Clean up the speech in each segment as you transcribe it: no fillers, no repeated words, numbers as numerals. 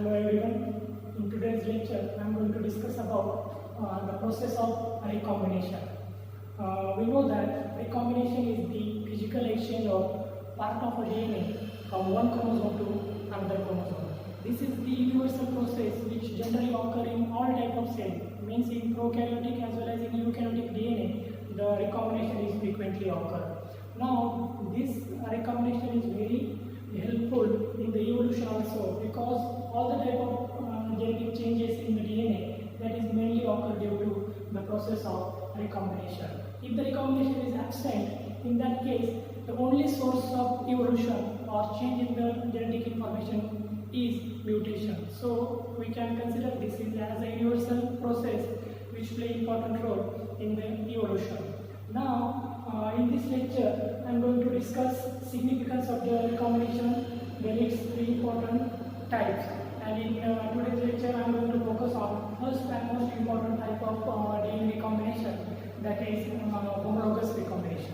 Hello everyone. In today's lecture, I am going to discuss about the process of recombination. We know that recombination is the physical exchange of part of a DNA from one chromosome to another chromosome. This is the universal process which generally occurs in all type of cells. Means in prokaryotic as well as in eukaryotic DNA, the recombination is frequently occur. Now, this recombination is very helpful in the evolution also, because all the type of genetic changes in the DNA that is mainly occur due to the process of recombination. If the recombination is absent, in that case the only source of evolution or change in the genetic information is mutation. So we can consider this as a universal process which play important role in the evolution. Now in this lecture I am going to discuss significance of the recombination, then its three important types, and in today's lecture I am going to focus on first and most important type of DNA recombination, that is homologous recombination.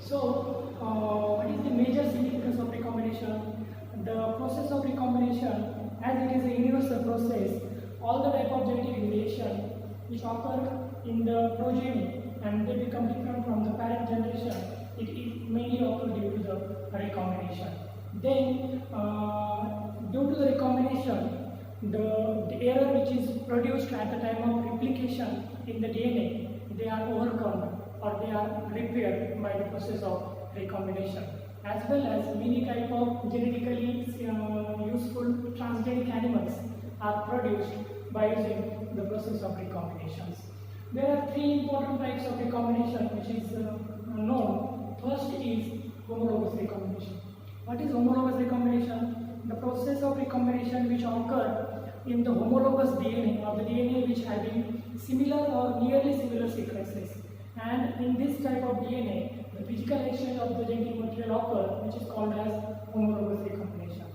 So what is the major significance of recombination? The process of recombination, as it is a universal process, all the type of genetic variation which occur in the progeny and they become different from the parent generation, it is mainly occur due to the recombination. Then due to the recombination, the error which is produced at the time of replication in the DNA, they are overcome or they are repaired by the process of recombination, as well as many type of genetically useful transgenic animals are produced by using the process of recombinations. There are three important types of recombination which is known. First is homologous recombination. What is homologous recombination? The process of recombination which occur in the homologous DNA, or the DNA which having similar or nearly similar sequences. And in this type of DNA, the physical exchange of the genetic material occur, which is called as homologous recombination.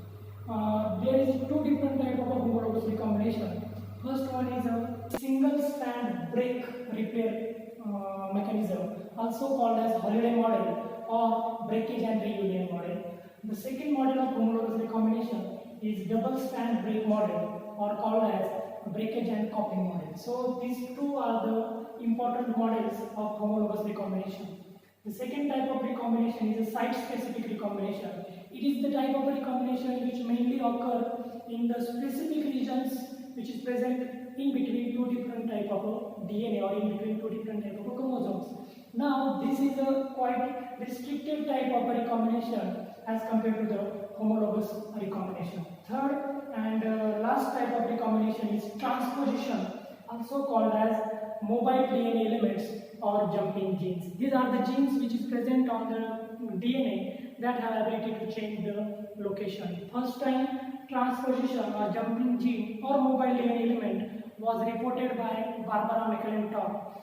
There is two different types of homologous recombination. First one is a single strand break repair mechanism, also called as Holliday model or breakage and reunion model. The second model of homologous recombination is double strand break model, or called as breakage and coupling model. So these two are the important models of homologous recombination. The second type of recombination is a site-specific recombination. It is the type of recombination which mainly occur in the specific regions which is present in between two different type of DNA or in between two different type of chromosomes. Now this is a quite restricted type of recombination as compared to the homologous recombination. Third and last type of recombination is transposition, also called as mobile DNA elements or jumping genes. These are the genes which is present on the DNA that have ability to change the location. First time transposition or jumping gene or mobile DNA element was reported by Barbara McClintock.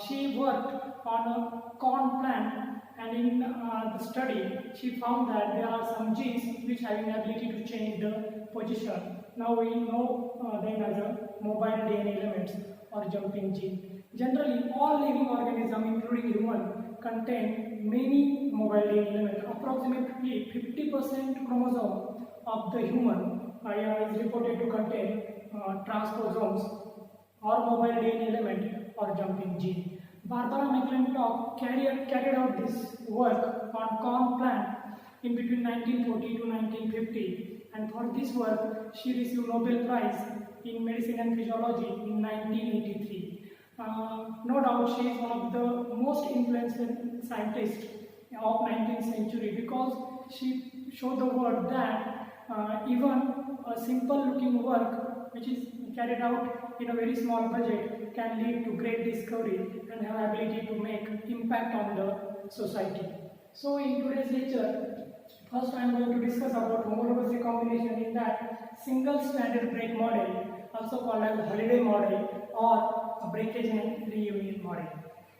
She worked on a corn plant, and in the study she found that there are some genes which have an ability to change the position. Now we know them as a mobile DNA elements or jumping gene. Generally, all living organisms, including human, contain many mobile DNA elements. Approximately 50% chromosome of the human is reported to contain transposomes or mobile DNA element or jumping gene. Barbara McClintock carried out this work on corn plant in between 1940 to 1950, and for this work she received Nobel Prize in Medicine and Physiology in 1983. No doubt she is one of the most influential scientists of 19th century, because she showed the world that even a simple looking work which is carried out in a very small budget can lead to great discovery and have ability to make impact on the society. So in today's lecture, first I am going to discuss about homologous recombination, in that single stranded break model, also called as Holliday model or a breakage and reunion model.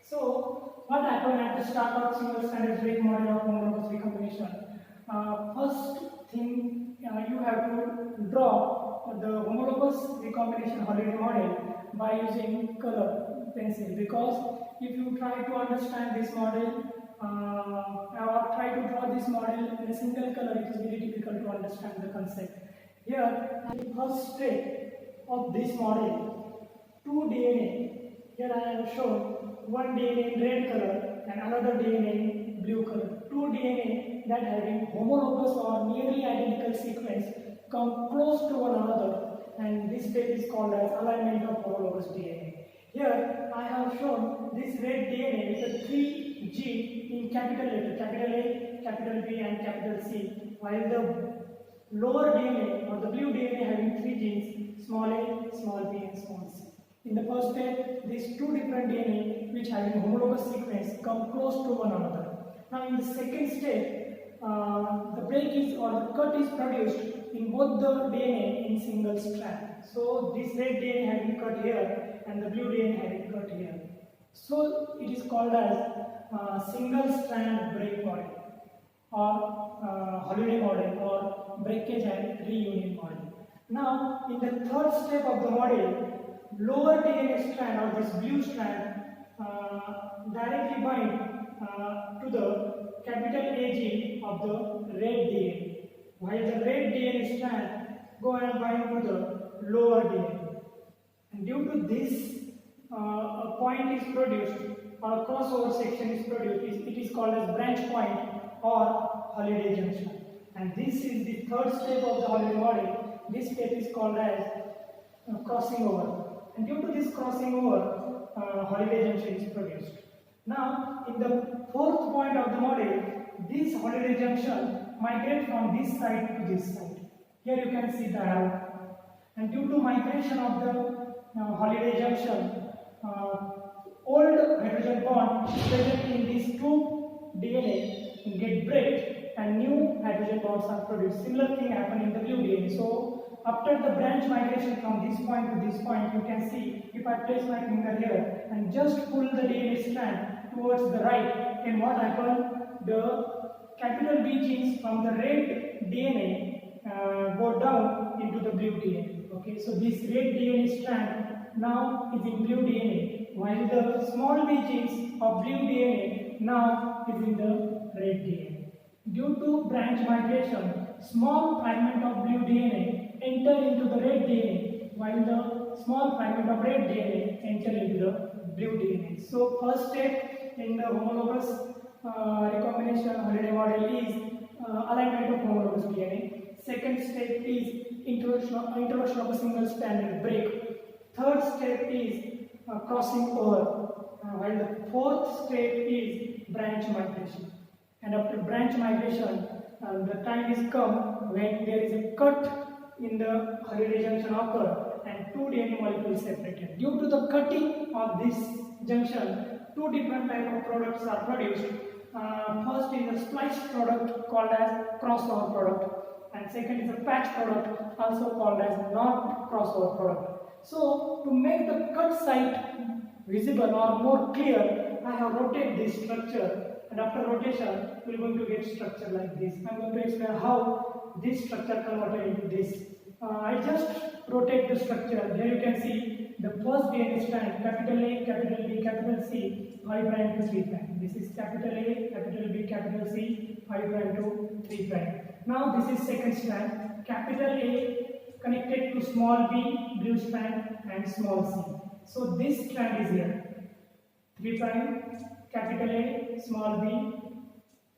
So what happened at the start of single stranded break model of homologous recombination? First thing, you have to draw the homologous recombination Holliday model by using color pencil, because if you try to understand this model or try to draw this model in a single color, it is very difficult to understand the concept. Here, in the first step of this model, two DNA. Here I have shown one DNA in red color and another DNA in blue color. Two DNA that having homologous or nearly identical sequence come close to one another, and this step is called as alignment of homologous DNA. Here I have shown this red DNA with a 3 G in capital letter, capital A, capital B and capital C, while the lower DNA or the blue DNA having 3 genes, small a, small b and small c. In the first step, these two different DNA which having homologous sequence come close to one another. Now in the second step, the break is or the cut is produced in both the DNA in single strand. So this red DNA having cut here and the blue DNA having cut here. So it is called as single strand break model or holiday model or breakage and reunion model. Now in the third step of the model, lower DNA strand or this blue strand directly bind to the capital AG of the red DNA, while the red DNA strand go and bind to the lower DNA. And due to this, a point is produced or a crossover section is produced. It is called as branch point or holiday junction. And this is the third step of the holiday model. This step is called as crossing over. And due to this crossing over, holiday junction is produced. Now, in the fourth point of the model, this holiday junction migrates from this side to this side. Here you can see the arrow. And due to migration of the holiday junction, old hydrogen bond present in these two DNA get break and new hydrogen bonds are produced. Similar thing happen in the blue DNA. So after the branch migration from this point to this point, you can see if I place my finger here and just pull the DNA strand towards the right, then what happens? The capital B genes from the red DNA go down into the blue DNA. Okay, so this red DNA strand now is in blue DNA, while the small b genes of blue DNA now is in the red DNA. Due to branch migration, small fragment of blue DNA enter into the red DNA, while the small fragment of red DNA enter into the blue DNA. So first step in the homologous recombination holiday model is alignment of homologous DNA. Second step is introduction of a single stranded break. Third step is crossing over, while the fourth step is branch migration. And after branch migration, the time is come when there is a cut in the holiday junction occur and two DNA molecules separated. Due to the cutting of this junction, two different type of products are produced. First is a spliced product called as crossover product, and second is a patch product also called as not crossover product. So to make the cut site visible or more clear, I have rotated this structure, and after rotation we are going to get structure like this. I am going to explain how this structure converted into this. I just rotate the structure. Here you can see the first DNA strand, capital A, capital B, capital C, 5 prime to 3 prime. This is capital A, capital B, capital C, 5 prime to 3 prime. Now this is second strand, capital A connected to small b, blue strand and small c. So this strand is here, 3 prime, capital A, small b,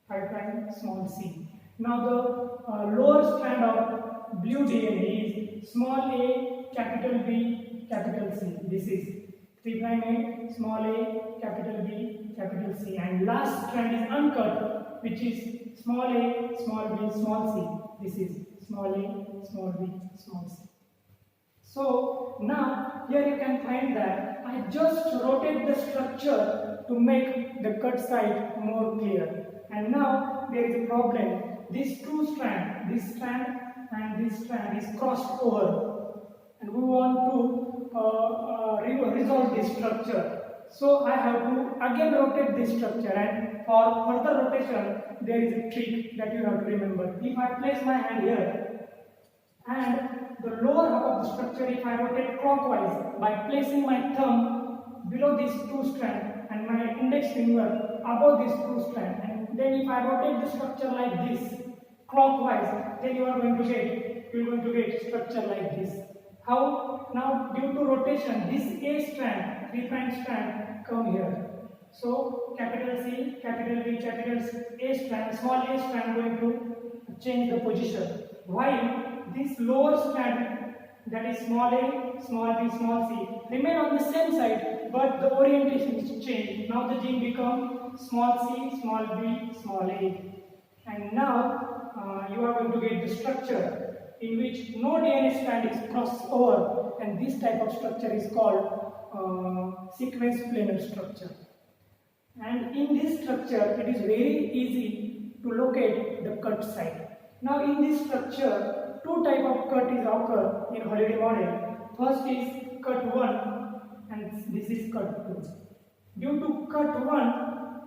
5 prime, small c. Now the lower strand of blue DNA is small a, capital B, capital C. This is 3 prime A, small a, capital B, capital C. And last strand is uncut, which is small a, small b, small c. This is small a, small b, small c. So now here you can find that I just rotate the structure to make the cut site more clear. And now there is a problem. These two strands, this strand and this strand is crossed over, and we want to resolve this structure. So I have to again rotate this structure, and for further rotation there is a trick that you have to remember. If I place my hand here and the lower half of the structure, if I rotate clockwise by placing my thumb below these two strands and my index finger above these two strands, and then if I rotate the structure like this clockwise, then you are going to get we are going to get structure like this. How? Now due to rotation, this A strand, 3' strand come here. So capital C, capital B, capital A strand, small a strand going to change the position. While this lower strand, that is small a, small b, small c, remain on the same side, but the orientation is changed. Now the gene become small c, small b, small a. And now you are going to get the structure in which no DNA strand is crossed over, and this type of structure is called sequence planar structure. And in this structure, it is very easy to locate the cut site. Now in this structure, two type of cut is occur in Holliday model. First is cut 1 and this is cut 2. Due to cut 1,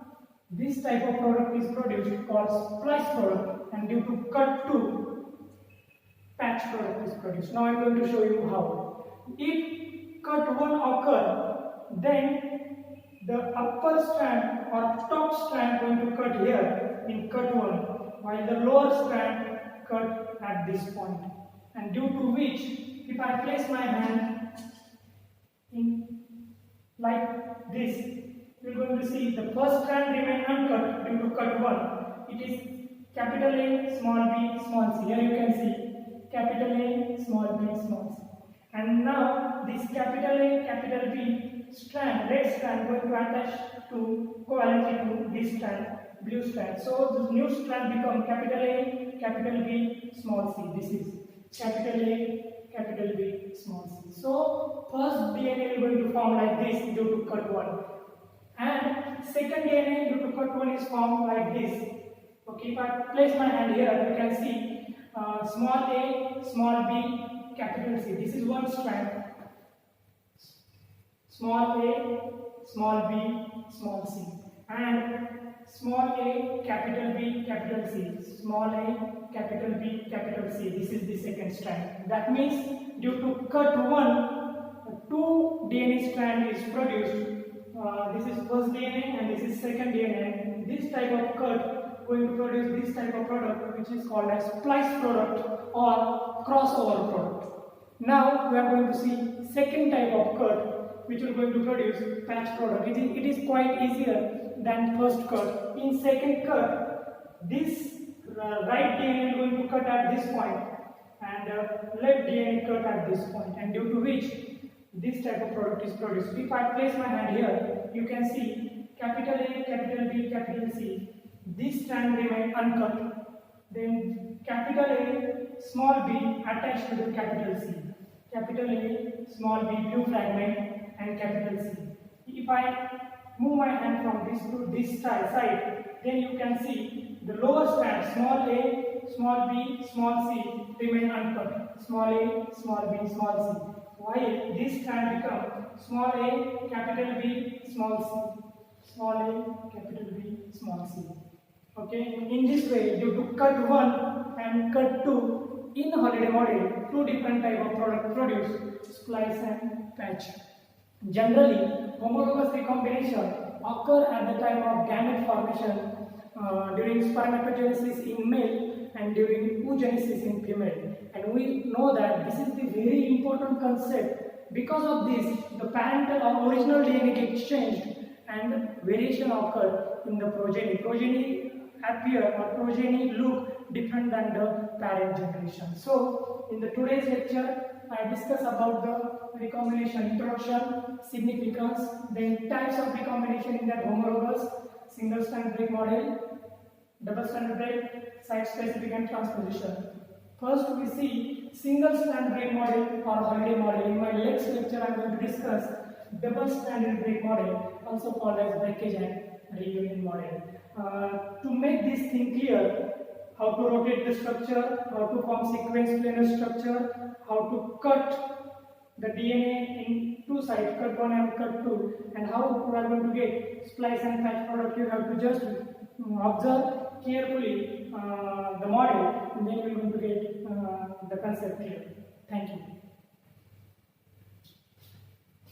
this type of product is produced called splice product, and due to cut 2, patch product is produced. Now I am going to show you how. If cut 1 occur, then the upper strand or top strand going to cut here in cut 1, while the lower strand cut at this point. And due to which, if I place my hand in like this, we are going to see the first strand remain uncut due to cut 1. It is capital A, small b, small c. Here you can see capital A, small b, small c. And now this capital A, capital B strand, red strand going to attach to covalently to this strand, blue strand. So this new strand become capital A, capital B, small c. This is capital A, capital B, small c. So first DNA is going to form like this due to cut 1. And second DNA due to cut 1 is formed like this. Okay, if I place my hand here, you can see small a, small b, capital C. This is one strand. Small a, small b, small c. And small a, capital B, capital C. Small a, capital B, capital C. This is the second strand. That means due to cut 1, two DNA strand is produced. This is first DNA and this is second DNA. This type of cut going to produce this type of product, which is called as splice product or crossover product. Now we are going to see second type of cut, which is going to produce patch product. It is quite easier than first cut. In second cut, this right DNA is going to cut at this point and left DNA cut at this point, and due to which this type of product is produced. If I place my hand here, you can see capital A, capital B, capital C. This strand remain uncut. Then capital A, small b attached to the capital C. Capital A, small b, blue fragment, and capital C. If I move my hand from this to this side, then you can see the lower strand, small a, small b, small c, remain uncut. Small a, small b, small c. While this strand become small a, capital B, small c. Small a, capital B, small c. Okay, in this way, due to cut 1 and cut 2, in Holliday model, two different type of product produced, splice and patch. Generally, homologous recombination occur at the time of gamete formation during spermatogenesis in male and during oogenesis in female. And we know that this is the very important concept. Because of this, the parental or original DNA gets changed and variation occur in the progeny. Progeny appear or progeny look different than the parent generation. So, in the today's lecture, I discuss about the recombination introduction, significance, then types of recombination in that homologous, single strand break model, double strand break, site specific and transposition. First we see single strand break model or Holliday model. In my next lecture I am going to discuss double stranded break model, also called as breakage and reunion model. To make this thing clear, how to rotate the structure, how to form sequence planar structure, how to cut the DNA in two sides, cut 1 and cut 2, and how we are going to get splice and patch product, you have to just observe carefully the model, and then you are going to get the concept clear. Thank you.